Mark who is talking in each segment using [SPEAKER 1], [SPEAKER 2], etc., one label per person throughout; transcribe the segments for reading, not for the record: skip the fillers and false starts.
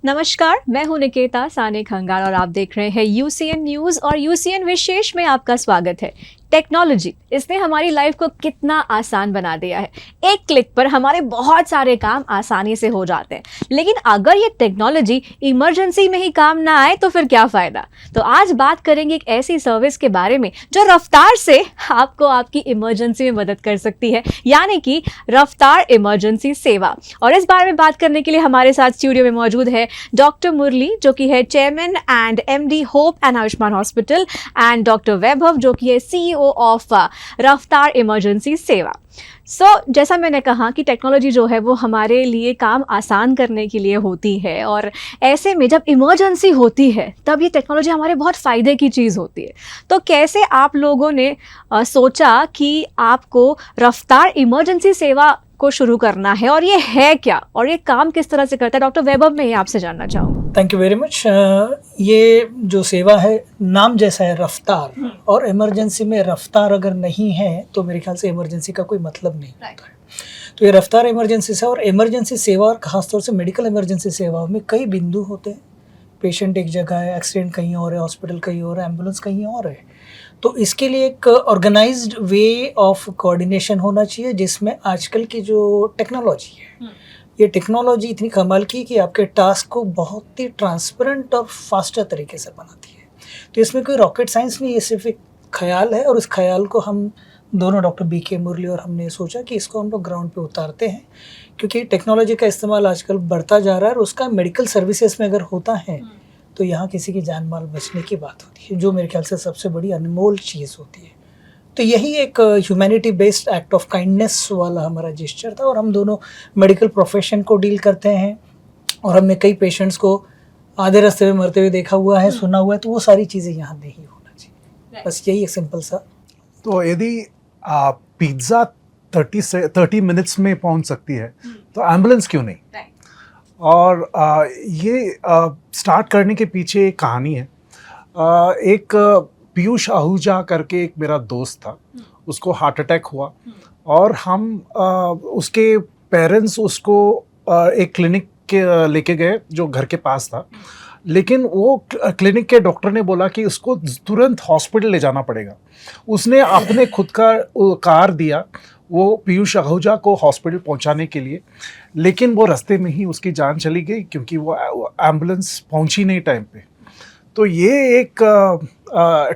[SPEAKER 1] नमस्कार, मैं हूं निकेता साने खंगाल और आप देख रहे हैं यूसीएन न्यूज़ और यूसीएन विशेष में आपका स्वागत है। टेक्नोलॉजी इसने हमारी लाइफ को कितना आसान बना दिया है। एक क्लिक पर हमारे बहुत सारे काम आसानी से हो जाते हैं, लेकिन अगर ये टेक्नोलॉजी इमरजेंसी में ही काम ना आए तो फिर क्या फ़ायदा। तो आज बात करेंगे एक ऐसी सर्विस के बारे में जो रफ्तार से आपको आपकी इमरजेंसी में मदद कर सकती है, यानी कि रफ्तार इमरजेंसी सेवा। और इस बारे में बात करने के लिए हमारे साथ स्टूडियो में मौजूद है डॉक्टर मुरली, जो कि है chairman and MD Hope and Ayushman hospital, and doctor Vaibhav, जो कि है सीईओ ऑफ रफ्तार इमरजेंसी सेवा। जैसा मैंने कहा कि टेक्नोलॉजी जो है वो हमारे लिए काम आसान करने के लिए होती है, और ऐसे में जब इमरजेंसी होती है तब ये टेक्नोलॉजी हमारे बहुत फ़ायदे की चीज़ होती है। तो कैसे आप लोगों ने सोचा कि आपको रफ्तार इमरजेंसी सेवा को शुरू करना है, और ये है क्या और ये काम किस तरह से करता है? डॉक्टर वैभव, मैं ये आपसे जानना चाहूँगा।
[SPEAKER 2] Thank you very much. ये जो सेवा है, नाम जैसा है रफ्तार, और इमरजेंसी में रफ्तार अगर नहीं है तो मेरे ख्याल से इमरजेंसी का कोई मतलब नहीं होता है। तो ये रफ्तार इमरजेंसी सेवा, और इमरजेंसी सेवा और ख़ासतौर से मेडिकल इमरजेंसी सेवाओं में कई बिंदु होते हैं। पेशेंट एक जगह है, एक्सीडेंट कहीं और है, हॉस्पिटल कहीं और है, एम्बुलेंस कहीं और है। तो इसके लिए एक ऑर्गेनाइज्ड वे ऑफ कोऑर्डिनेशन होना चाहिए, जिसमें आजकल की जो टेक्नोलॉजी है, ये टेक्नोलॉजी इतनी कमाल की कि आपके टास्क को बहुत ही ट्रांसपेरेंट और फास्टर तरीके से बनाती है। तो इसमें कोई रॉकेट साइंस नहीं, ये सिर्फ एक ख्याल है, और उस ख्याल को हम दोनों डॉक्टर बीके मुरली और हमने सोचा कि इसको हम लोग ग्राउंड पे उतारते हैं, क्योंकि टेक्नोलॉजी का इस्तेमाल आजकल बढ़ता जा रहा है, और उसका मेडिकल सर्विसेज में अगर होता है तो यहाँ किसी की जान माल बचने की बात होती है, जो मेरे ख्याल से सबसे बड़ी अनमोल चीज़ होती है। तो यही एक humanity based act of kindness वाला हमारा जेस्चर था, और हम दोनों मेडिकल प्रोफेशन को डील करते हैं, और हमने कई पेशेंट्स को आधे रास्ते में मरते हुए देखा हुआ है, सुना हुआ है, तो वो सारी चीज़ें यहाँ नहीं होना चाहिए। बस यही एक सिंपल सा।
[SPEAKER 3] तो यदि पिज्ज़ा 30 मिनट्स में पहुंच सकती है तो एम्बुलेंस क्यों नहीं? और ये स्टार्ट करने के पीछे एक कहानी है। एक पीयूष आहूजा करके एक मेरा दोस्त था, उसको हार्ट अटैक हुआ, और हम उसके पेरेंट्स उसको एक क्लिनिक के लेके गए जो घर के पास था, लेकिन वो क्लिनिक के डॉक्टर ने बोला कि उसको तुरंत हॉस्पिटल ले जाना पड़ेगा। उसने अपने खुद का कार दिया वो पीयूष आहूजा को हॉस्पिटल पहुंचाने के लिए, लेकिन वो रास्ते में ही उसकी जान चली गई, क्योंकि वो एम्बुलेंस पहुंची नहीं टाइम पे। तो ये एक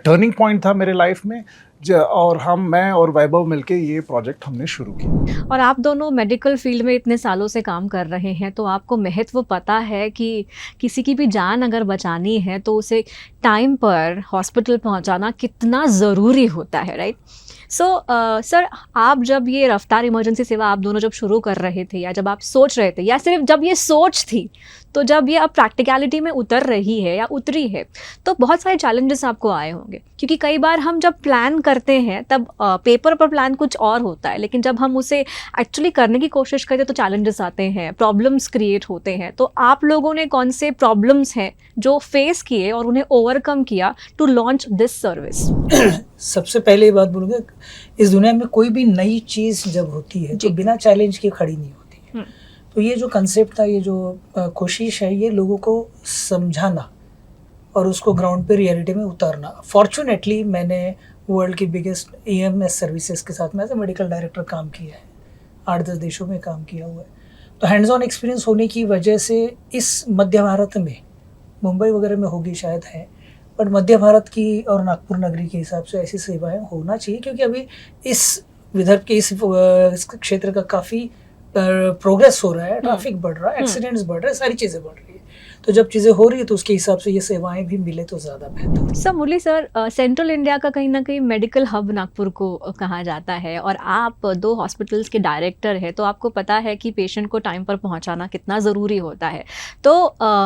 [SPEAKER 3] टर्निंग पॉइंट था मेरे लाइफ में, और मैं और वैभव मिलके ये प्रोजेक्ट हमने शुरू किया।
[SPEAKER 1] और आप दोनों मेडिकल फील्ड में इतने सालों से काम कर रहे हैं, तो आपको महत्व पता है कि किसी की भी जान अगर बचानी है तो उसे टाइम पर हॉस्पिटल पहुंचाना कितना ज़रूरी होता है, राइट? सर, आप जब ये रफ्तार इमरजेंसी सेवा आप दोनों जब शुरू कर रहे थे, या जब आप सोच रहे थे, या सिर्फ जब ये सोच थी, तो जब ये अब प्रैक्टिकलिटी में उतर रही है या उतरी है, तो बहुत सारे चैलेंजेस आपको आए होंगे। क्योंकि कई बार हम जब प्लान करते हैं तब पेपर पर प्लान कुछ और होता है, लेकिन जब हम उसे एक्चुअली करने की कोशिश करते हैं तो चैलेंजेस आते हैं, प्रॉब्लम्स क्रिएट होते हैं। तो आप लोगों ने कौन से प्रॉब्लम्स हैं जो फेस किए और उन्हें ओवरकम किया टू लॉन्च दिस सर्विस?
[SPEAKER 2] सबसे पहले ये बात बोलूँगा, इस दुनिया में कोई भी नई चीज़ जब होती है तो बिना चैलेंज के खड़ी नहीं होती है। तो ये जो कंसेप्ट था, ये जो कोशिश है, ये लोगों को समझाना और उसको ग्राउंड पे रियलिटी में उतारना। फॉर्चुनेटली मैंने वर्ल्ड की बिगेस्ट EMS सर्विसेज के साथ में एज ए मेडिकल डायरेक्टर काम किया है, 8-10 देशों में काम किया हुआ है। तो हैंड्स ऑन एक्सपीरियंस होने की वजह से इस मध्य भारत में, मुंबई वगैरह में होगी शायद है, बट मध्य भारत की और नागपुर नगरी के हिसाब से ऐसी सेवाएं होना चाहिए, क्योंकि अभी इस विदर्भ के इस क्षेत्र का काफ़ी प्रोग्रेस हो रहा है, ट्रैफिक बढ़ रहा है, एक्सीडेंट्स बढ़ रहे हैं, सारी चीज़ें बढ़ रही है। तो जब चीज़ें हो रही है तो उसके हिसाब से ये सेवाएं भी मिले तो ज़्यादा बेहतर।
[SPEAKER 1] सर, मुरली सर, सेंट्रल इंडिया का कहीं ना कहीं मेडिकल हब नागपुर को कहा जाता है, और आप 2 हॉस्पिटल्स के डायरेक्टर हैं, तो आपको पता है कि पेशेंट को टाइम पर पहुंचाना कितना ज़रूरी होता है। तो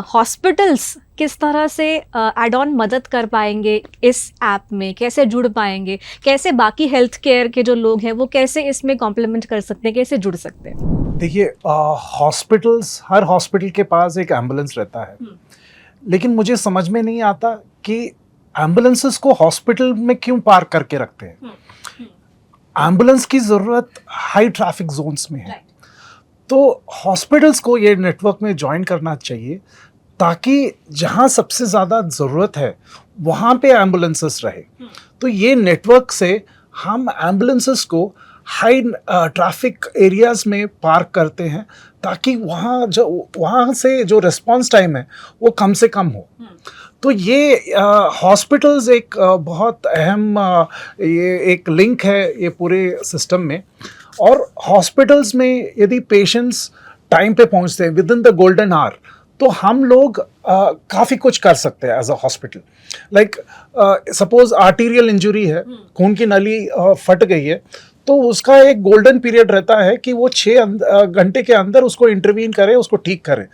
[SPEAKER 1] हॉस्पिटल्स किस तरह से एड ऑन मदद कर पाएंगे इस ऐप में, कैसे जुड़ पाएंगे, कैसे बाकी हेल्थ केयर के जो लोग हैं वो कैसे इसमें कॉम्प्लीमेंट कर सकते हैं, कैसे जुड़ सकते हैं?
[SPEAKER 3] देखिए, हॉस्पिटल्स, हर हॉस्पिटल के पास एक एम्बुलेंस रहता है, लेकिन मुझे समझ में नहीं आता कि एम्बुलेंसेस को हॉस्पिटल में क्यों पार्क करके रखते हैं। एम्बुलेंस की ज़रूरत हाई ट्रैफिक जोन्स में है, तो हॉस्पिटल्स को ये नेटवर्क में ज्वाइन करना चाहिए, ताकि जहाँ सबसे ज़्यादा ज़रूरत है वहाँ पे एम्बुलेंसेस रहे। तो ये नेटवर्क से हम एम्बुलेंसेस को हाई ट्रैफिक एरियाज में पार्क करते हैं ताकि वहाँ से जो रिस्पांस टाइम है वो कम से कम हो। तो ये हॉस्पिटल्स एक बहुत अहम ये एक लिंक है ये पूरे सिस्टम में। और हॉस्पिटल्स में यदि पेशेंट्स टाइम पे पहुंचते हैं within the golden hour, तो हम लोग काफ़ी कुछ कर सकते हैं as a hospital. Like suppose arterial injury है, खून की नली फट गई है, तो उसका एक गोल्डन पीरियड रहता है कि वो 6 घंटे के अंदर उसको इंटरवीन करें, उसको ठीक करें।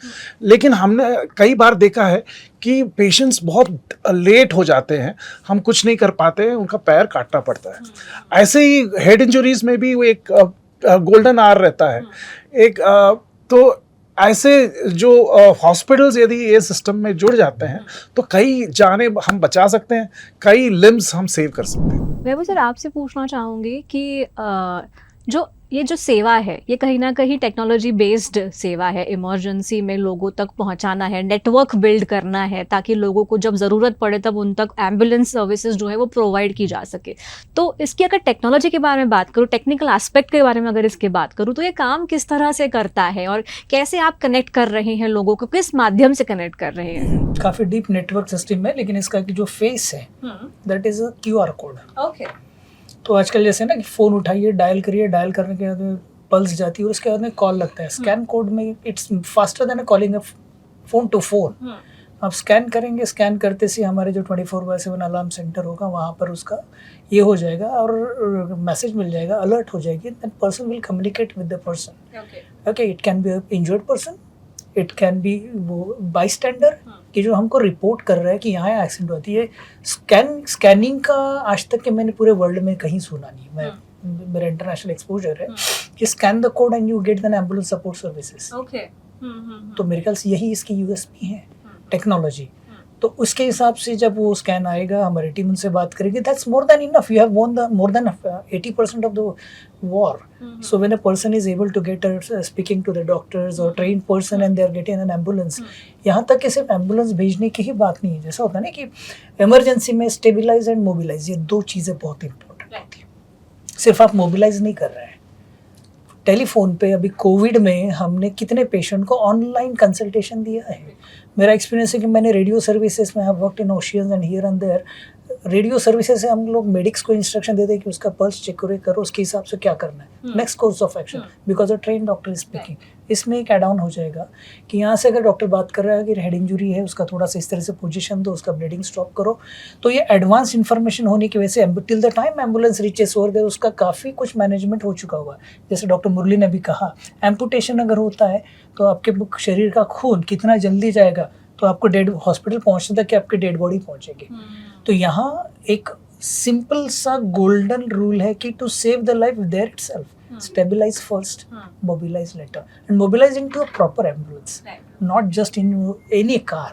[SPEAKER 3] लेकिन हमने कई बार देखा है कि पेशेंट्स बहुत लेट हो जाते हैं, हम कुछ नहीं कर पाते हैं, उनका पैर काटना पड़ता है। ऐसे ही हेड इंजरीज में भी वो एक गोल्डन आवर रहता है एक तो ऐसे जो हॉस्पिटल्स यदि ये सिस्टम में जुड़ जाते हैं तो कई जाने हम बचा सकते हैं, कई लिम्स हम सेव कर सकते हैं।
[SPEAKER 1] वैभव सर, आपसे पूछना चाहूँगी कि ये जो सेवा है ये कहीं ना कहीं टेक्नोलॉजी बेस्ड सेवा है। इमरजेंसी में लोगों तक पहुंचाना है, नेटवर्क बिल्ड करना है ताकि लोगों को जब ज़रूरत पड़े तब उन तक एम्बुलेंस सर्विसेज जो है वो प्रोवाइड की जा सके। तो इसकी अगर टेक्नोलॉजी के बारे में बात करूँ, टेक्निकल एस्पेक्ट के बारे में अगर इसकी बात करूँ, तो ये काम किस तरह से करता है और कैसे आप कनेक्ट कर रहे हैं लोगों को, किस माध्यम से कनेक्ट कर रहे हैं?
[SPEAKER 2] काफ़ी डीप नेटवर्क सिस्टम है, लेकिन इसका जो फेस है that is a QR code.
[SPEAKER 1] Okay.
[SPEAKER 2] तो आजकल जैसे ना कि फ़ोन उठाइए, डायल करिए, डायल करने के बाद में पल्स जाती है और उसके बाद में कॉल लगता है। स्कैन कोड में it's faster than calling a phone to phone. आप स्कैन करेंगे, स्कैन करते से हमारे जो 24/7 अलार्म सेंटर होगा वहाँ पर उसका ये हो जाएगा और मैसेज मिल जाएगा, अलर्ट हो जाएगी। That person will communicate with the person. Okay, it can be a injured person, it can be वो बाईस्टैंडर कि जो हमको रिपोर्ट कर रहा है कि यहाँ एक्सीडेंट होती है। स्कैनिंग का आज तक के मैंने पूरे वर्ल्ड में कहीं सुना नहीं। मेरा इंटरनेशनल एक्सपोजर है कि scan the code and you get the ambulance support services. तो मेरे ख्याल से यही इसकी यूएसपी है, टेक्नोलॉजी। तो उसके हिसाब से जब वो स्कैन आएगा, हमारी टीम उनसे बात करेगी, that's more than enough. You have won the more than 80% of the war. So when a person is able to get speaking to the doctors or trained person and they are getting an ambulance, यहाँ तक कि सिर्फ ambulance भेजने की ही बात नहीं है। जैसा होता है ना कि इमरजेंसी में स्टेबलाइज एंड मोबिलाइज, ये 2 चीज़ें बहुत इंपॉर्टेंट होती हैं। सिर्फ आप मोबिलाइज नहीं कर रहे हैं। टेलीफोन पे अभी कोविड में हमने कितने पेशेंट को ऑनलाइन कंसल्टेशन दिया है। मेरा एक्सपीरियंस है कि मैंने रेडियो सर्विसेज में have worked in oceans and here and there. Radio services से हम लोग मेडिक्स को इंस्ट्रक्शन देते हैं कि उसका पल्स चेक करो, उसके हिसाब से क्या करना है, next course of action, because a train doctor is speaking. इसमें एक एड ऑन हो जाएगा कि यहाँ से अगर डॉक्टर बात कर रहा है कि हेड इंजरी है, उसका थोड़ा सा इस तरह से पोजीशन दो, उसका ब्लीडिंग स्टॉप करो। तो ये एडवांस इन्फॉर्मेशन होने की वजह से till the time ambulance reaches over there उसका काफ़ी कुछ मैनेजमेंट हो चुका हुआ। जैसे डॉक्टर मुरली ने भी कहा, एम्पुटेशन अगर होता है तो आपके शरीर का खून कितना जल्दी जाएगा तो आपको डेड हॉस्पिटल पहुँचने तक कि आपकी डेड बॉडी पहुँचेगी। तो यहाँ एक सिंपल सा गोल्डन रूल है कि to save the life there itself, stabilize first, mobilize later, and mobilize into a proper ambulance, not just in any car.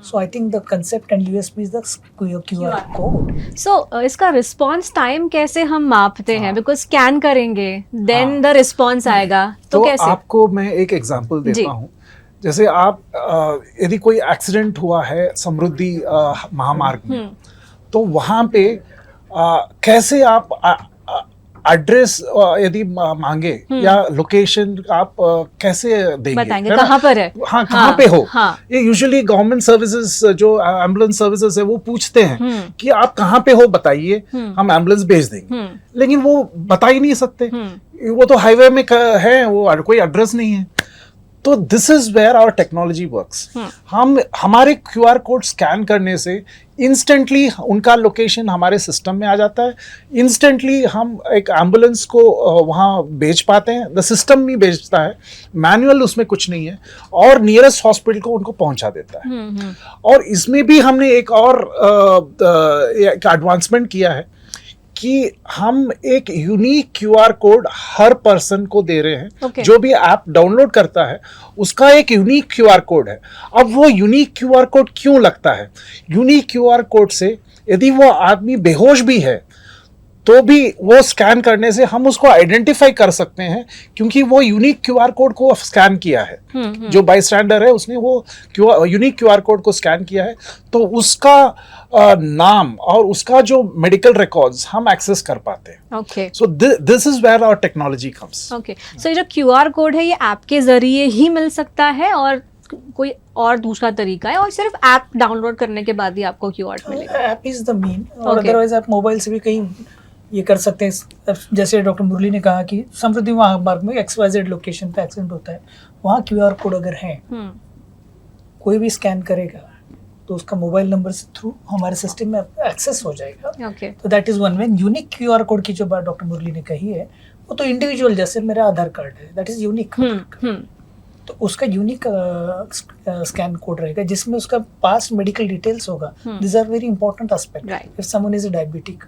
[SPEAKER 2] So I think the concept and USP is the QR code.
[SPEAKER 1] So इसका response time कैसे हम मापते हैं? Because scan करेंगे then the response आएगा, तो कैसे?
[SPEAKER 3] आपको मैं एक एग्जांपल देता हूँ। जैसे आप यदि कोई एक्सीडेंट हुआ है समृद्धि महामार्ग में, तो वहाँ पे कैसे आप एड्रेस यदि मांगे या लोकेशन आप कैसे देंगे,
[SPEAKER 1] बताएंगे कहाँ पर है,
[SPEAKER 3] हाँ कहाँ पे हो। ये यूजुअली गवर्नमेंट सर्विसेज जो एम्बुलेंस सर्विसेज है वो पूछते हैं कि आप कहाँ पे हो बताइए, हम एम्बुलेंस भेज देंगे। लेकिन वो बता ही नहीं सकते, वो तो हाईवे में है, वो कोई एड्रेस नहीं है। तो this is where our technology works. हम हमारे QR कोड स्कैन करने से इंस्टेंटली उनका लोकेशन हमारे सिस्टम में आ जाता है। इंस्टेंटली हम एक एम्बुलेंस को वहाँ भेज पाते हैं। द सिस्टम ही भेजता है, मैनुअल उसमें कुछ नहीं है, और नियरेस्ट हॉस्पिटल को उनको पहुँचा देता है। और इसमें भी हमने एक और एडवांसमेंट किया है कि हम एक यूनिक QR कोड हर पर्सन को दे रहे हैं। जो भी ऐप डाउनलोड करता है उसका एक यूनिक QR कोड है। अब वो यूनिक QR कोड क्यों लगता है? यूनिक QR कोड से यदि वो आदमी बेहोश भी है तो भी वो स्कैन करने से हम उसको आइडेंटिफाई कर सकते हैं, क्योंकि वो यूनिक क्यूआर कोड को स्कैन किया है। जो बाई स्टैंडर है उसने वो यूनिक क्यूआर कोड को स्कैन किया है, तो उसका नाम और उसका जो मेडिकल रिकॉर्ड्स हम एक्सेस कर पाते हैं।
[SPEAKER 1] Okay,
[SPEAKER 3] so this is where our technology comes.
[SPEAKER 1] Okay, so ये जो क्यूआर कोड है ये ऐप के जरिए ही मिल सकता है और कोई और दूसरा तरीका है, और सिर्फ ऐप डाउनलोड करने के बाद ही आपको क्यूआर मिलेगा?
[SPEAKER 2] ऐप इज द मेन, और
[SPEAKER 1] Okay.
[SPEAKER 2] अदरवाइज आप मोबाइल से भी कहीं ये कर सकते हैं। जैसे डॉक्टर मुरली ने कहा कि समृद्धि महामार्ग में XYZ लोकेशन पे एक्सीडेंट होता है, वहाँ QR कोड अगर है, कोई भी स्कैन करेगा तो उसका मोबाइल नंबर से थ्रू हमारे सिस्टम में एक्सेस हो जाएगा।
[SPEAKER 1] ओके,
[SPEAKER 2] तो that is one way. Unique QR code की जो बात डॉक्टर मुरली ने कही है, वो तो इंडिविजुअल, जैसे मेरा आधार कार्ड है, दैट इज यूनिक। तो उसका यूनिक स्कैन कोड रहेगा जिसमें उसका पास्ट मेडिकल डिटेल्स होगा। This are very important aspect.
[SPEAKER 1] Right.
[SPEAKER 2] If someone is diabetic,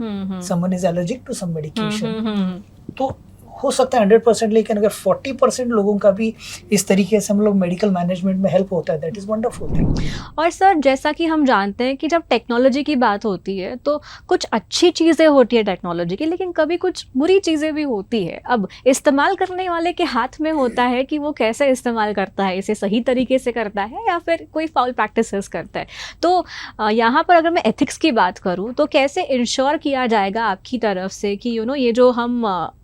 [SPEAKER 2] someone is allergic to some medication, तो हो सकता है 100%, लेकिन अगर 40% लोगों का भी इस तरीके से हम लोग मेडिकल मैनेजमेंट में हेल्प होता है, दैट इज वंडरफुल थिंग।
[SPEAKER 1] और सर, जैसा कि हम जानते हैं कि जब टेक्नोलॉजी की बात होती है तो कुछ अच्छी चीज़ें होती है टेक्नोलॉजी की, लेकिन कभी कुछ बुरी चीज़ें भी होती है। अब इस्तेमाल करने वाले के हाथ में होता है कि वो कैसे इस्तेमाल करता है, इसे सही तरीके से करता है या फिर कोई फाउल प्रैक्टिसेस करता है। तो यहाँ पर अगर मैं एथिक्स की बात करूँ तो कैसे इंश्योर किया जाएगा आपकी तरफ से कि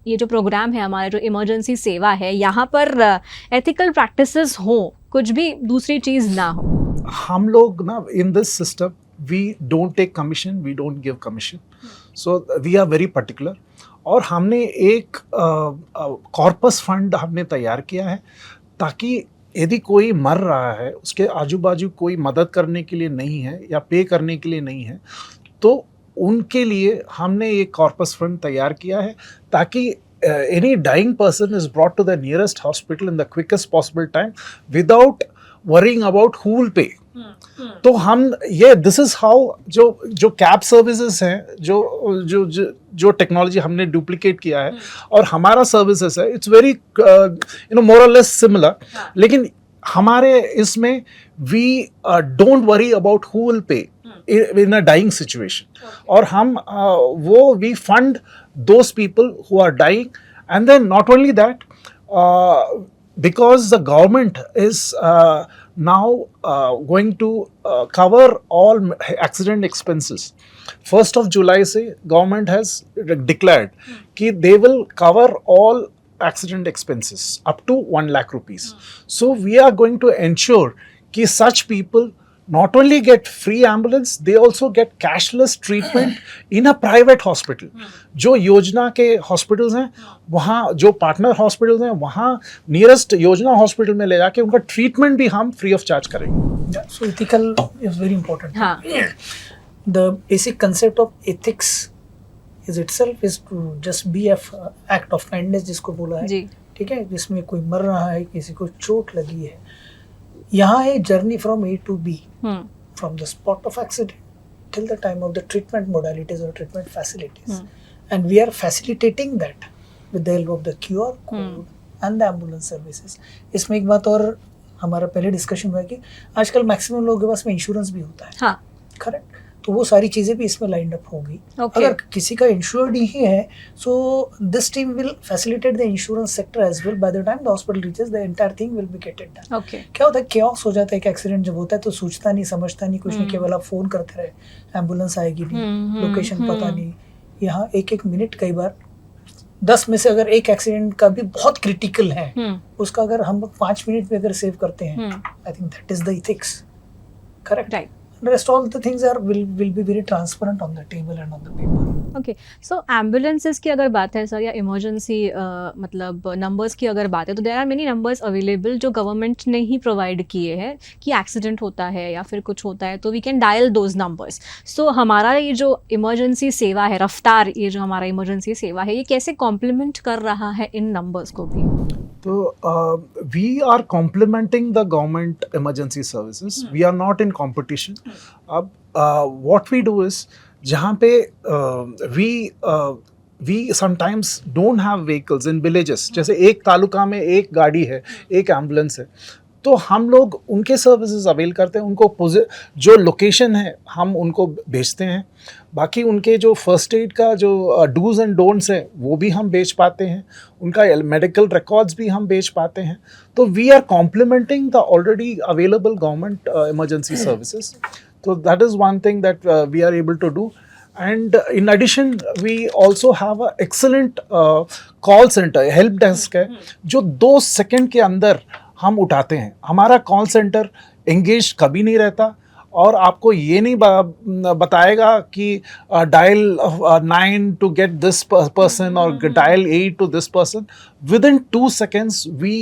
[SPEAKER 1] ये जो प्रोग्राम है, हमारा जो इमरजेंसी सेवा है, यहाँ पर एथिकल प्रैक्टिसेस हो, कुछ भी दूसरी चीज़ ना हो?
[SPEAKER 3] हम लोग ना in this system we don't take commission, we don't give commission, so we are very particular. और हमने एक कॉर्पस फंड हमने तैयार किया है, ताकि यदि कोई मर रहा है, उसके आजू बाजू कोई मदद करने के लिए नहीं है या पे करने के लिए नहीं है, तो उनके लिए हमने एक कॉर्पस फंड तैयार किया है, ताकि any dying person is brought to the nearest hospital in the quickest possible time without worrying about who will pay. तो हम ये दिस इज हाउ जो कैब सर्विसेज हैं, जो टेक्नोलॉजी हमने डुप्लीकेट किया है और हमारा सर्विसेज है, इट्स वेरी मोर और लेस सिमिलर, लेकिन हमारे इसमें we don't worry about who will pay in a dying situation. और हम वो we fund those people who are dying, and then not only that, because the government is now going to cover all accident expenses. 1st of July से government has declared कि they will cover all accident expenses up to 1 lakh rupees. So we are going to ensure कि such people not only get free ambulance, they also get cashless treatment in a private hospital. जो योजना के hospitals हैं, वहाँ जो partner hospitals हैं, वहाँ nearest योजना हॉस्पिटल में ले जाके उनका ट्रीटमेंट भी हम फ्री ऑफ चार्ज करेंगे।
[SPEAKER 2] So ethical is very important.
[SPEAKER 1] हाँ,
[SPEAKER 2] The basic concept of ethics is itself is to just be a act of kindness, जिसको बोला है,
[SPEAKER 1] जी,
[SPEAKER 2] ठीक है, जिसमें कोई मर रहा है, किसी को चोट लगी है, यहाँ है journey from A to B, from the spot of accident till the time of the treatment modalities or treatment facilities, and we are facilitating that with the help of the QR code and the ambulance services. इसमें एक बात और हमारा पहले discussion हुआ कि आजकल maximum लोगों के पास में इंश्योरेंस भी होता है,
[SPEAKER 1] हाँ,
[SPEAKER 2] करेक्ट, तो वो सारी चीज़ें भी इसमें लाइंड अप होंगी।
[SPEAKER 1] Okay.
[SPEAKER 2] अगर किसी का इंश्योर्ड ही है, so this team will facilitate the insurance sector as well. By the time the hospital reaches, the entire thing will be gated done.
[SPEAKER 1] Okay,
[SPEAKER 2] क्या होता है, केओस हो जाता है, एक एक्सीडेंट जब होता है तो सोचता नहीं, समझता नहीं, कुछ नहीं, केवल आप फोन करते रहे, एम्बुलेंस आएगी नहीं, लोकेशन पता नहीं। यहाँ एक एक मिनट, कई बार 10 में से अगर एक एक्सीडेंट का भी बहुत क्रिटिकल है, उसका अगर हम 5 मिनट में अगर सेव करते हैं, I think that is the ethics, correct.
[SPEAKER 1] Right.
[SPEAKER 2] Rest all the things will be very transparent on the table and on the paper.
[SPEAKER 1] Okay, so ambulances की अगर बात है सर, या इमरजेंसी मतलब नंबर्स की अगर बात है, तो there are many numbers available जो गवर्नमेंट ने ही प्रोवाइड किए हैं कि एक्सीडेंट होता है या फिर कुछ होता है तो we can dial those numbers. So हमारा ये जो इमरजेंसी सेवा है, रफ्तार, ये जो हमारा इमरजेंसी सेवा है, ये कैसे कॉम्प्लीमेंट कर रहा है इन नंबर्स को भी?
[SPEAKER 3] तो we are complementing the government emergency services. We are not in competition. अब what we do is, जहाँ पे we sometimes don't have vehicles in villages. जैसे एक तालुका में एक गाड़ी है, एक एम्बुलेंस है, तो हम लोग उनके सर्विसेज अवेल करते हैं, उनको जो लोकेशन है हम उनको भेजते हैं। बाकी उनके जो फर्स्ट एड का जो डूज एंड डोंट्स है वो भी हम भेज पाते हैं, उनका मेडिकल रिकॉर्ड्स भी हम भेज पाते हैं। तो we are complementing the already available government emergency services. So that is one thing that we are able to do. And in addition, we also have a excellent call center, help desk है, जो 2 second के अंदर हम उठाते हैं। हमारा call centre engage कभी नहीं रहता और आपको ये नहीं बताएगा कि dial 9 to get this person और dial 8 to this person. Within 2 seconds, we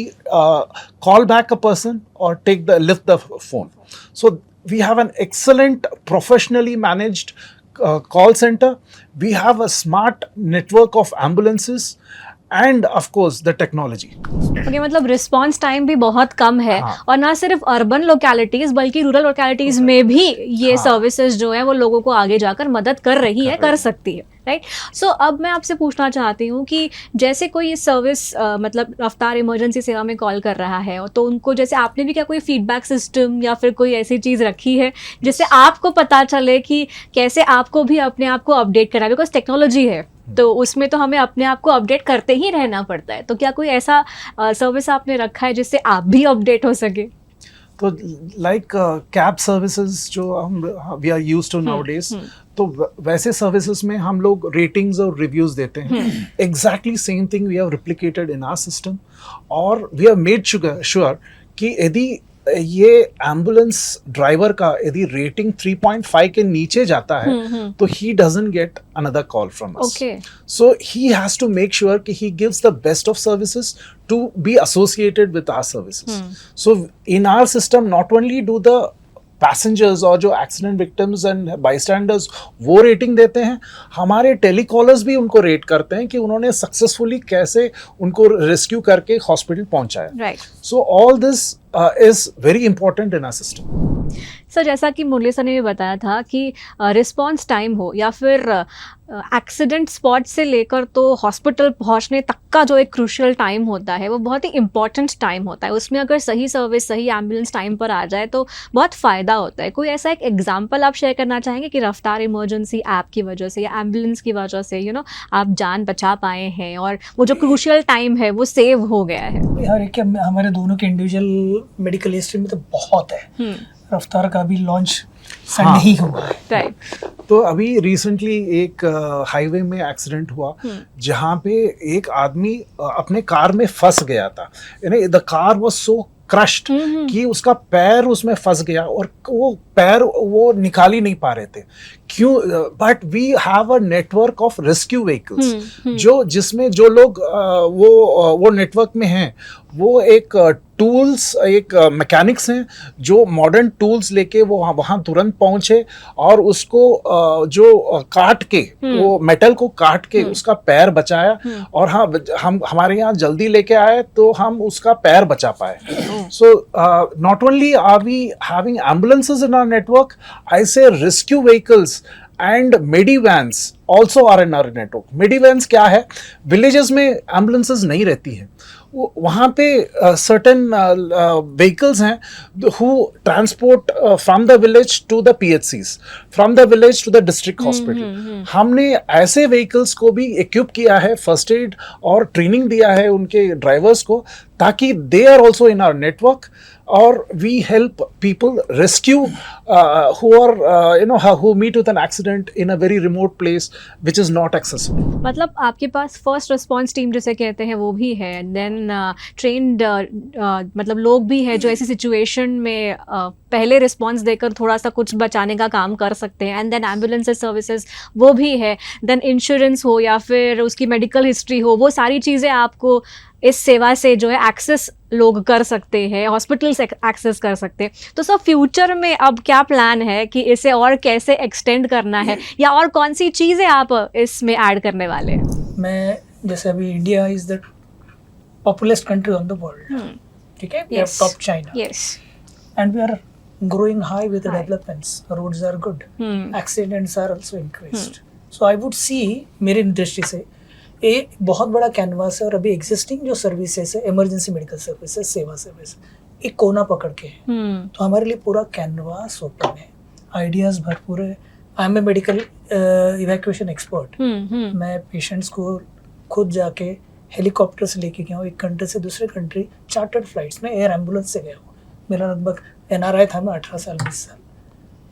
[SPEAKER 3] call back a person or lift the phone. So we have an excellent professionally managed call center. We have a smart network of ambulances and of course the technology.
[SPEAKER 1] Okay, मतलब response time भी बहुत कम है।
[SPEAKER 3] हाँ.
[SPEAKER 1] और ना सिर्फ urban localities बल्कि rural localities में भी ये
[SPEAKER 3] हाँ.
[SPEAKER 1] सर्विसेज जो है वो लोगों को आगे जाकर मदद कर रही है, कर सकती है, राइट। सो अब मैं आपसे पूछना चाहती हूँ कि जैसे कोई सर्विस मतलब रफ्तार इमरजेंसी सेवा में कॉल कर रहा है तो उनको, जैसे आपने भी क्या कोई फीडबैक सिस्टम या फिर कोई ऐसी चीज़ रखी है जिससे आपको पता चले कि कैसे आपको भी अपने आप को अपडेट करना है? बिकॉज टेक्नोलॉजी है तो उसमें तो हमें अपने आप को अपडेट करते ही रहना पड़ता है। तो क्या कोई ऐसा सर्विस आपने रखा है जिससे आप भी अपडेट हो सके?
[SPEAKER 3] तो लाइक कैब सर्विसेज जो हम we are used to nowadays, तो वैसे सर्विसेज में हम लोग रेटिंग्स और रिव्यूज देते हैं। Exactly same thing we have replicated in our system और वी हैव मेड श्योर कि यदि ये एम्बुलेंस ड्राइवर का यदि रेटिंग 3.5 के नीचे जाता है तो he doesn't get another call from us. So he has to make sure कि he gives the best of services to be associated with our services. So in our system not only do the passengers और जो accident victims and बाईस्टैंडर्स वो rating देते हैं, हमारे telecallers भी उनको rate करते हैं कि उन्होंने सक्सेसफुली कैसे उनको रेस्क्यू करके हॉस्पिटल पहुंचाया।
[SPEAKER 1] Right.
[SPEAKER 3] So all this is very important in our system.
[SPEAKER 1] Sir जैसा कि मुरली सर ने भी बताया था कि रिस्पॉन्स टाइम हो या फिर एक्सीडेंट स्पॉट से लेकर तो हॉस्पिटल पहुंचने तक का जो एक क्रूशियल टाइम होता है वो बहुत ही इंपॉर्टेंट टाइम होता है। उसमें अगर सही सर्विस, सही एम्बुलेंस टाइम पर आ जाए तो बहुत फ़ायदा होता है। कोई ऐसा एक एग्जांपल आप शेयर करना चाहेंगे कि रफ्तार इमरजेंसी ऐप की वजह से या एम्बुलेंस की वजह से आप जान बचा पाए हैं और वो जो क्रूशियल टाइम है वो सेव हो गया है?
[SPEAKER 2] हर एक हमारे दोनों के इंडिविजुअल मेडिकल हिस्ट्री में तो बहुत है। रफ्तार का भी लॉन्च संडे ही हुआ है।
[SPEAKER 1] राइट।
[SPEAKER 3] तो अभी रिसेंटली एक हाईवे में एक्सीडेंट हुआ जहाँ पे एक आदमी अपने कार में फंस गया था। यानी the car was so crushed कि उसका पैर उसमें फंस गया और वो पैर वो निकाल ही नहीं पा रहे थे। क्यों? But we have a network of rescue vehicles जो जिसमें जो लोग वो नेटवर्क में हैं वो एक टूल्स, एक मैकेनिक्स हैं जो मॉडर्न टूल्स लेके वो वहाँ तुरंत पहुँचे और उसको जो काट के वो मेटल को काट के उसका पैर बचाया और हाँ हम हमारे यहाँ जल्दी लेके आए तो हम उसका पैर बचा पाए। So not only are we having ambulances in our network, I say rescue vehicles and medivans also are in our network. Medivans क्या है? विलेजेस में एम्बुलेंसेस नहीं रहती हैं, वहाँ पे सर्टेन व्हीकल्स हैं who transport from the village to the PHCs, from the village to the district hospital. हमने ऐसे व्हीकल्स को भी इक्विप किया है, फर्स्ट एड और ट्रेनिंग दिया है उनके ड्राइवर्स को ताकि they are also in our network और we help people rescue who are who meet with an accident in a very remote place which is not accessible.
[SPEAKER 1] मतलब आपके पास फर्स्ट रिस्पॉन्स टीम जिसे कहते हैं वो भी है, देन ट्रेन्ड मतलब लोग भी है जो ऐसी सिचुएशन में पहले रिस्पॉन्स देकर थोड़ा सा कुछ बचाने का काम कर सकते हैं, एंड देन एम्बुलेंस सर्विसेज वो भी है, देन इंश्योरेंस हो या फिर उसकी मेडिकल हिस्ट्री हो, वो सारी चीज़ें आपको इस सेवा से जो है एक्सेस लोग कर सकते हैं, हॉस्पिटल से एक्सेस कर सकते हैं। तो सर फ्यूचर में अब क्या प्लान है कि इसे और कैसे एक्सटेंड करना है या और कौन सी चीज़ें आप इसमें ऐड करने वाले हैं?
[SPEAKER 2] मैं जैसे अभी India is the populest country on the world, ठीक है, we have top China,
[SPEAKER 1] yes,
[SPEAKER 2] and we are growing high with the developments. Roads are good, accidents are also increased. So I would see, मेरी दृष्टि से एक बहुत बड़ा canvas है और अभी एग्जिस्टिंग जो सर्विसेज है, इमरजेंसी मेडिकल सर्विसेज, सेवा सर्विस, एक कोना पकड़ के है। तो हमारे लिए पूरा कैनवास ओपन है, आइडियाज भरपूर है। I am a medical evacuation expert. मैं पेशेंट्स को खुद जाके हेलीकॉप्टर से लेके गया हूँ, एक कंट्री से दूसरे कंट्री चार्टर्ड फ्लाइट्स में, एयर एम्बुलेंस से गया हूँ। मेरा लगभग NRI था मैं 18 साल 20 साल,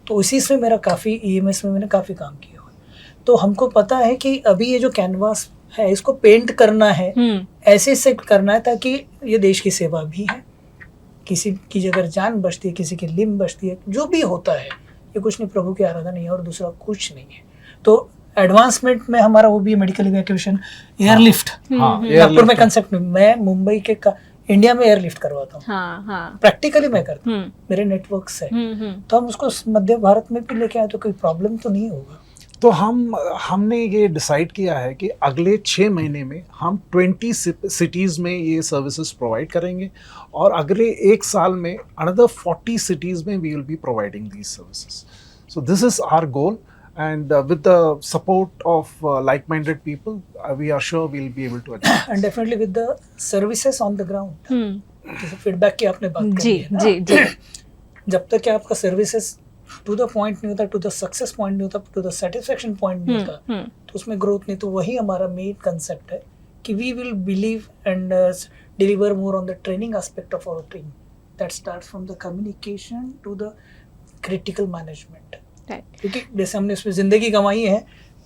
[SPEAKER 2] तो इसी से मेरा काफ़ी EMS में मैंने काफ़ी काम किया हुआ। तो हमको पता है कि अभी ये जो कैनवास है इसको पेंट करना है, ऐसे से करना है ताकि ये देश की सेवा भी है। किसी की अगर जान बचती है, किसी की लिम्ब बचती है, जो भी होता है, ये कुछ नहीं, प्रभु की आराधना नहीं है और दूसरा कुछ नहीं है। तो एडवांसमेंट में हमारा वो भी मेडिकल इवैक्यूएशन, एयरलिफ्ट। नागपुर में कंसेप्ट में, मैं मुंबई के इंडिया में एयरलिफ्ट करवाता हूँ, प्रैक्टिकली मैं करता हूँ, मेरे नेटवर्क्स है। तो हम उसको मध्य भारत में भी लेके आए तो कोई प्रॉब्लम तो नहीं होगा।
[SPEAKER 3] तो हमने ये डिसाइड किया है कि अगले 6 महीने में हम 20 सिटीज़ में ये सर्विसेज प्रोवाइड करेंगे और अगले 1 साल में अनदर 40 सिटीज़ में we will be providing these services. So this is our goal, and with the support of like-minded people, we are sure we'll be able to achieve.
[SPEAKER 2] And definitely with the services on the ground. जैसे feedback की आपने बात
[SPEAKER 1] जी
[SPEAKER 2] करी है ना,
[SPEAKER 1] जी
[SPEAKER 2] जब तक कि आपका सर्विसेज टू द पॉइंट नहीं होता, टू द सक्सेस पॉइंट नहीं होता, टू द सेटिस्फेक्शन पॉइंट नहीं होता, तो उसमें ग्रोथ नहीं। तो वही हमारा मेन कंसेप्ट है कि we will believe and deliver more on the training aspect of our team, that starts from the communication to the critical management. क्योंकि जैसे हमने इसमें जिंदगी कमाई है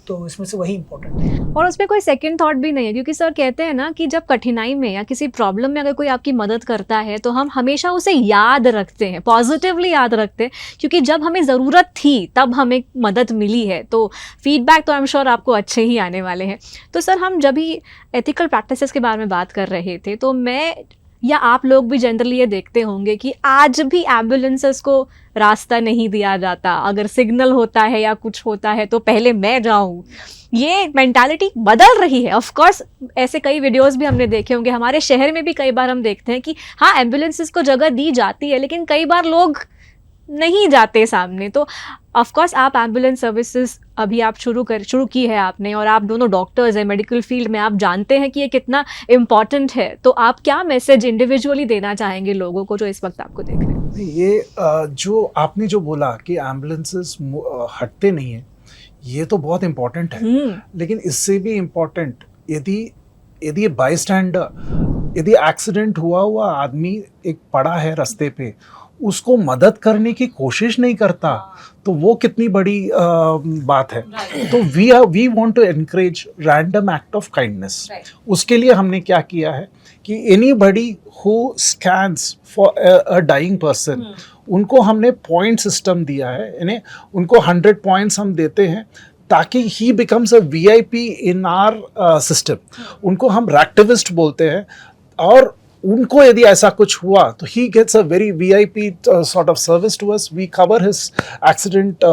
[SPEAKER 2] तो इसमें से वही इम्पोर्टेंट है।
[SPEAKER 1] और उसमें कोई सेकंड थॉट भी नहीं है, क्योंकि सर कहते हैं ना कि जब कठिनाई में या किसी प्रॉब्लम में अगर कोई आपकी मदद करता है तो हम हमेशा उसे याद रखते हैं, पॉजिटिवली याद रखते हैं, क्योंकि जब हमें ज़रूरत थी तब हमें मदद मिली है। तो फीडबैक तो आई एम श्योर आपको अच्छे ही आने वाले हैं। तो सर हम जब भी एथिकल प्रैक्टिसेस के बारे में बात कर रहे थे तो मैं या आप लोग भी जनरली ये देखते होंगे कि आज भी एम्बुलेंसेस को रास्ता नहीं दिया जाता। अगर सिग्नल होता है या कुछ होता है तो पहले मैं जाऊं। ये मेंटालिटी बदल रही है। ऑफ कोर्स ऐसे कई वीडियोस भी हमने देखे होंगे, हमारे शहर में भी कई बार हम देखते हैं कि हाँ एम्बुलेंसेस को जगह दी जाती है, लेकिन कई बार लोग नहीं जाते सामने। तो ऑफ कोर्स आप एम्बुलेंस सर्विसेज अभी आप शुरू की है आपने, और आप दोनों डॉक्टर्स हैं मेडिकल फील्ड में, आप जानते हैं कि ये कितना इम्पॉर्टेंट है। तो आप क्या मैसेज इंडिविजुअली देना चाहेंगे लोगों को जो इस वक्त आपको देख रहे हैं?
[SPEAKER 3] ये जो आपने जो बोला कि एम्बुलेंसेस हटते नहीं हैं, ये तो बहुत इम्पोर्टेंट है। लेकिन इससे भी इम्पोर्टेंट, यदि बाईस्टैंडर, यदि एक्सीडेंट हुआ आदमी एक पड़ा है रास्ते पे, उसको मदद करने की कोशिश नहीं करता, तो वो कितनी बड़ी बात है। तो we want to encourage random act of kindness. उसके लिए हमने क्या किया है कि anybody who scans for a dying person, उनको हमने पॉइंट सिस्टम दिया है। यानी उनको 100 पॉइंट्स हम देते हैं ताकि he becomes a VIP in our system. उनको हम रैक्टिविस्ट बोलते हैं, और उनको यदि ऐसा कुछ हुआ तो he gets a very VIP sort of service to us. We cover his accident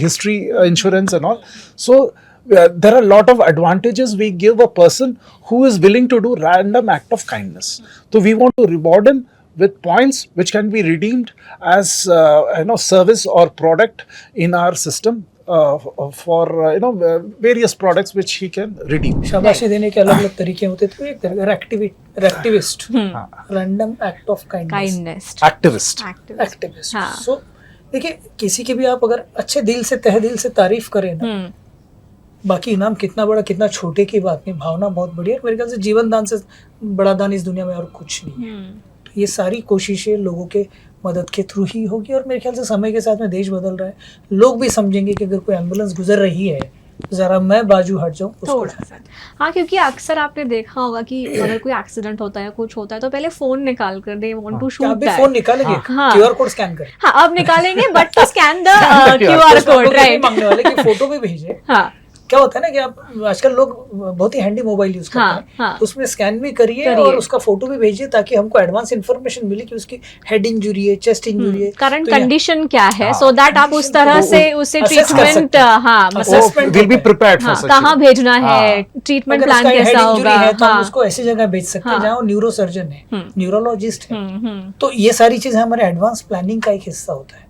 [SPEAKER 3] history insurance and all. So there are a lot of advantages we give a person who is willing to do random act of kindness. So we want to reward him with points which can be redeemed as service or product in our system. For various products which he can redeem.
[SPEAKER 2] शाबाशी देने के अलग अलग तरीके होते थे। एक तरह ractivist, random act of kindness, activist. So देखिए, किसी की भी आप अगर अच्छे दिल से, तहे दिल से तारीफ करें ना, बाकी इनाम कितना बड़ा कितना छोटे की बात नहीं, भावना बहुत बड़ी है। मेरे ख्याल से जीवन दान से बड़ा दान इस दुनिया में और कुछ नहीं है। तो ये सारी कोशिशें लोगों के मदद के थ्रू ही होगी, और मेरे ख्याल से समय के साथ में देश बदल रहा है। लोग भी समझेंगे कि अगर कोई एम्बुलेंस गुजर रही है तो जरा मैं बाजू हट जाऊँ
[SPEAKER 1] थोड़ा सा। हाँ, क्योंकि अक्सर आपने देखा होगा कि अगर कोई एक्सीडेंट होता है या कुछ होता है तो पहले फोन निकाल कर they want to shoot that.
[SPEAKER 2] Phone निकालेंगे, QR कोड स्कैन करें।
[SPEAKER 1] हाँ, अब निकालेंगे, but to scan the QR code, right.
[SPEAKER 2] मांगने वाले कि फोटो भी भेजे। हाँ, क्या होता है ना कि आप आजकल लोग बहुत ही हैंडी मोबाइल यूज करते हैं, तो उसमें स्कैन भी करिए और उसका फोटो भी भेजिए, ताकि हमको एडवांस इन्फॉर्मेशन मिले कि उसकी हेड इंजरी है, चेस्ट इंजरी है,
[SPEAKER 1] करंट कंडीशन क्या है, सो दैट आप उस तरह से उसे treatment
[SPEAKER 3] will be prepared for,
[SPEAKER 1] कहाँ भेजना है, ट्रीटमेंट प्लान कैसा होगा।
[SPEAKER 2] तो हम उसको ऐसी जगह भेज सकते हैं जहाँ न्यूरो सर्जन है, न्यूरोलॉजिस्ट है। तो ये सारी चीजें हमारे एडवांस प्लानिंग का एक हिस्सा होता है।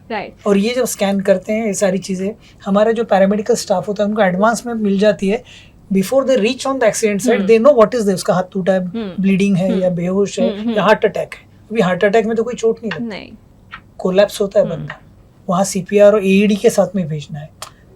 [SPEAKER 1] Right.
[SPEAKER 2] और ये जब स्कैन करते हैं, ये सारी चीज़ें हमारे जो पैरामेडिकल स्टाफ होता है उनको एडवांस में मिल जाती है। Before they reach on the accident site they know what is this, उसका हाथ टूटा है, ब्लीडिंग है या बेहोश है या हार्ट अटैक है। अभी हार्ट अटैक में तो कोई चोट नहीं लगती, कोलैप्स होता है बंदा, वहाँ सीपीआर और एईडी के साथ में भेजना है।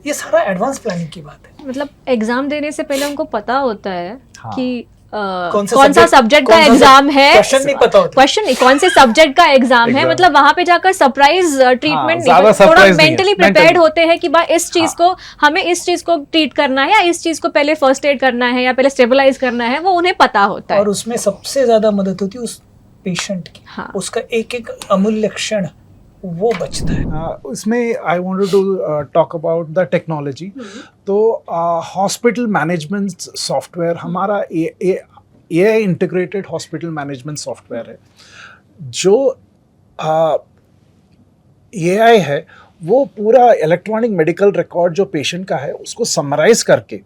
[SPEAKER 2] ये सारा एडवांस प्लानिंग की बात है।
[SPEAKER 1] मतलब एग्जाम देने से पहले उनको पता होता है
[SPEAKER 3] हाँ।
[SPEAKER 1] कि
[SPEAKER 2] कौन
[SPEAKER 1] सा सब्जेक्ट का एग्जाम है,
[SPEAKER 2] क्वेश्चन नहीं पता होता,
[SPEAKER 1] क्वेश्चन नहीं, कौन से सब्जेक्ट का एग्जाम है, मतलब वहां पे जाकर सरप्राइज ट्रीटमेंट नहीं, थोड़ा मेंटली प्रिपेयर्ड होते हैं कि भाई इस चीज को हमें इस चीज को ट्रीट करना है या इस चीज को पहले फर्स्ट एड करना है या पहले स्टेबलाइज करना है, वो उन्हें पता होता है।
[SPEAKER 2] और उसमें सबसे ज्यादा मदद होती है उस पेशेंट की,
[SPEAKER 1] हाँ।
[SPEAKER 2] उसका एक एक अमूल्य क्षण वो बचता है।
[SPEAKER 3] इसमें I wanted to talk about the technology. तो हॉस्पिटल मैनेजमेंट सॉफ्टवेयर हमारा AI integrated hospital management software है। जो AI है वो पूरा इलेक्ट्रॉनिक मेडिकल रिकॉर्ड जो पेशेंट का है उसको समराइज करके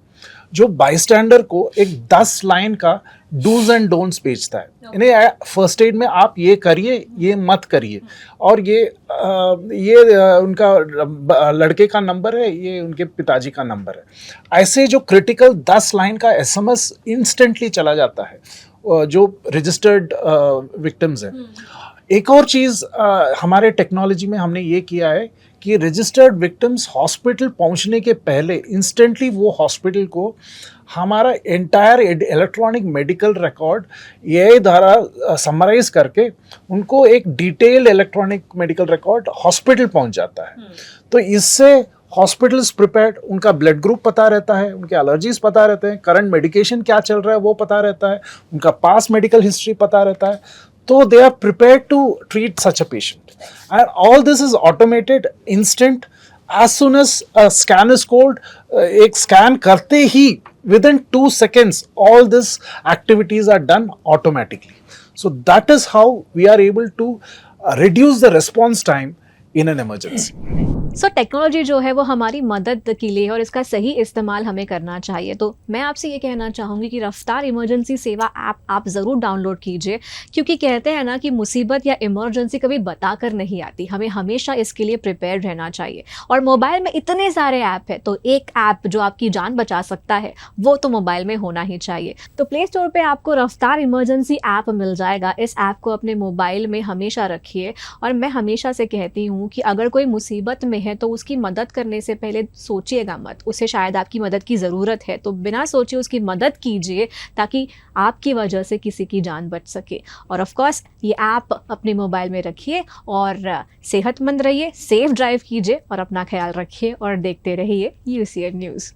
[SPEAKER 3] जो बाईस्टैंडर को एक 10 लाइन का डूज एंड डोंट्स भेजता है। इन्हें फर्स्ट एड में आप ये करिए, ये मत करिए, और ये उनका लड़के का नंबर है, ये उनके पिताजी का नंबर है। ऐसे जो क्रिटिकल 10 लाइन का SMS इंस्टेंटली चला जाता है जो रजिस्टर्ड विक्टिम्स हैं। एक और चीज़ हमारे टेक्नोलॉजी में हमने ये किया है कि रजिस्टर्ड विक्टिम्स हॉस्पिटल पहुंचने के पहले इंस्टेंटली वो हॉस्पिटल को हमारा एंटायर इलेक्ट्रॉनिक मेडिकल रिकॉर्ड ये द्वारा समराइज करके उनको एक detailed electronic medical record hospital पहुंच जाता है। तो इससे हॉस्पिटल्स प्रिपेयर्ड, उनका ब्लड ग्रुप पता रहता है, उनके एलर्जीज पता रहते हैं, करंट मेडिकेशन क्या चल रहा है वो पता रहता है, उनका पास्ट मेडिकल हिस्ट्री पता रहता है। तो they are prepared to treat such a patient, and all this is automated, instant. As soon as a scan is called, एक scan करते ही within 2 seconds all these activities are done automatically. So that is how we are able to reduce the response time in an emergency.
[SPEAKER 1] So technology जो है वो हमारी मदद के लिए और इसका सही इस्तेमाल हमें करना चाहिए। तो मैं आपसे ये कहना चाहूँगी कि रफ्तार इमरजेंसी सेवा ऐप आप ज़रूर डाउनलोड कीजिए, क्योंकि कहते हैं ना कि मुसीबत या इमरजेंसी कभी बताकर नहीं आती, हमें हमेशा इसके लिए प्रिपेयर रहना चाहिए। और मोबाइल में इतने सारे ऐप है, तो एक ऐप जो आपकी जान बचा सकता है वो तो मोबाइल में होना ही चाहिए। तो प्ले स्टोर पर आपको रफ्तार इमरजेंसी ऐप मिल जाएगा। इस ऐप को अपने मोबाइल में हमेशा रखिए। और मैं हमेशा से कहती हूँ कि अगर कोई मुसीबत में है तो उसकी मदद करने से पहले सोचिएगा मत, उसे शायद आपकी मदद की ज़रूरत है, तो बिना सोचे उसकी मदद कीजिए ताकि आपकी वजह से किसी की जान बच सके। और ऑफ कोर्स ये ऐप अपने मोबाइल में रखिए और सेहतमंद रहिए, सेफ ड्राइव कीजिए और अपना ख्याल रखिए और देखते रहिए UCN न्यूज़।